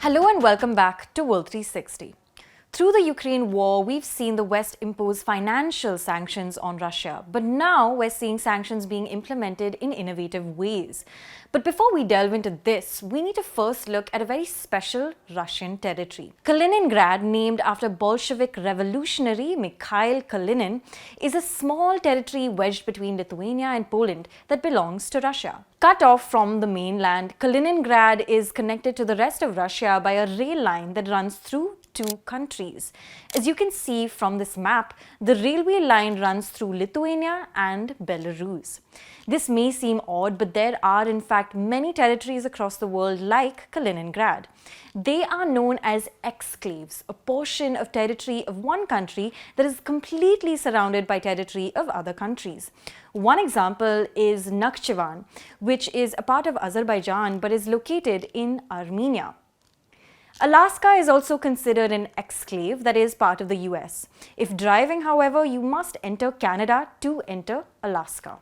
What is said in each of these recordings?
Hello and welcome back to World 360. Through the Ukraine war, we've seen the West impose financial sanctions on Russia, but now we're seeing sanctions being implemented in innovative ways. But before we delve into this, we need to first look at a very special Russian territory. Kaliningrad, named after Bolshevik revolutionary Mikhail Kalinin, is a small territory wedged between Lithuania and Poland that belongs to Russia. Cut off from the mainland, Kaliningrad is connected to the rest of Russia by a rail line that runs through two countries. As you can see from this map, the railway line runs through Lithuania and Belarus. This may seem odd, but there are in fact many territories across the world like Kaliningrad. They are known as exclaves, a portion of territory of one country that is completely surrounded by territory of other countries. One example is Nakhchivan, which is a part of Azerbaijan but is located in Armenia. Alaska is also considered an exclave, that is part of the US. If driving, however, you must enter Canada to enter Alaska.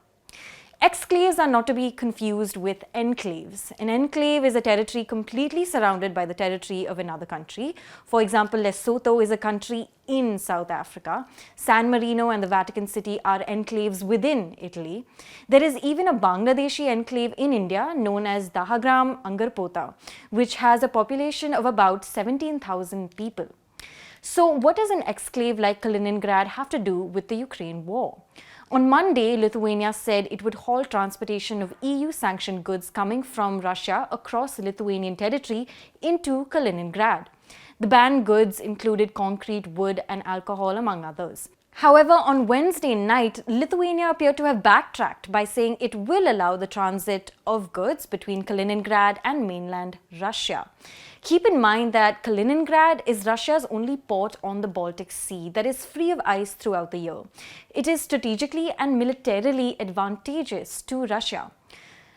Exclaves are not to be confused with enclaves. An enclave is a territory completely surrounded by the territory of another country. For example, Lesotho is a country in South Africa. San Marino and the Vatican City are enclaves within Italy. There is even a Bangladeshi enclave in India known as Dahagram Angarpota, which has a population of about 17,000 people. So what does an exclave like Kaliningrad have to do with the Ukraine war? On Monday, Lithuania said it would halt transportation of EU-sanctioned goods coming from Russia across Lithuanian territory into Kaliningrad. The banned goods included concrete, wood, and alcohol, among others. However, on Wednesday night, Lithuania appeared to have backtracked by saying it will allow the transit of goods between Kaliningrad and mainland Russia. Keep in mind that Kaliningrad is Russia's only port on the Baltic Sea that is free of ice throughout the year. It is strategically and militarily advantageous to Russia.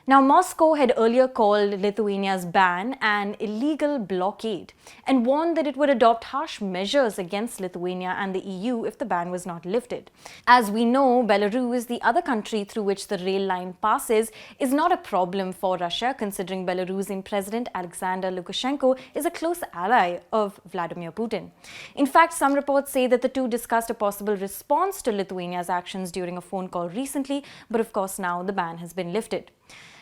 Now, Moscow had earlier called Lithuania's ban an illegal blockade and warned that it would adopt harsh measures against Lithuania and the EU if the ban was not lifted. As we know, Belarus, the other country through which the rail line passes, is not a problem for Russia, considering Belarusian President Alexander Lukashenko is a close ally of Vladimir Putin. In fact, some reports say that the two discussed a possible response to Lithuania's actions during a phone call recently, but of course now the ban has been lifted.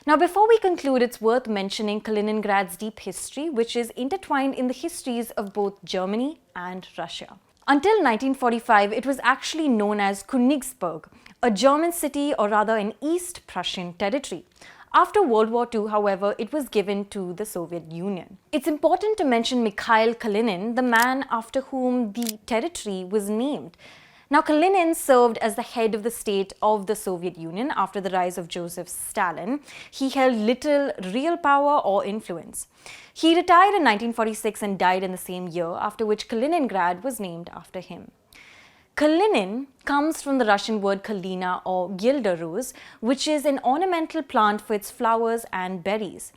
Now, before we conclude, it's worth mentioning Kaliningrad's deep history, which is intertwined in the histories of both Germany and Russia. Until 1945, it was actually known as Königsberg, a German city, or rather an East Prussian territory. After World War II, however, it was given to the Soviet Union. It's important to mention Mikhail Kalinin, the man after whom the territory was named. Now, Kalinin served as the head of the state of the Soviet Union after the rise of Joseph Stalin. He held little real power or influence. He retired in 1946 and died in the same year, after which Kaliningrad was named after him. Kalinin comes from the Russian word kalina or gilda rose, which is an ornamental plant for its flowers and berries.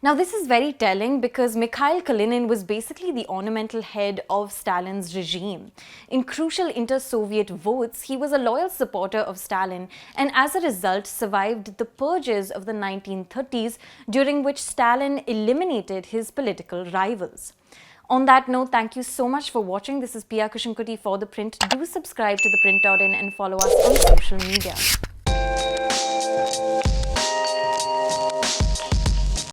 Now, this is very telling because Mikhail Kalinin was basically the ornamental head of Stalin's regime. In crucial inter-Soviet votes, he was a loyal supporter of Stalin and as a result survived the purges of the 1930s, during which Stalin eliminated his political rivals. On that note, thank you so much for watching. This is Pia Krishnankutty for ThePrint. Do subscribe to ThePrint.in and follow us on social media.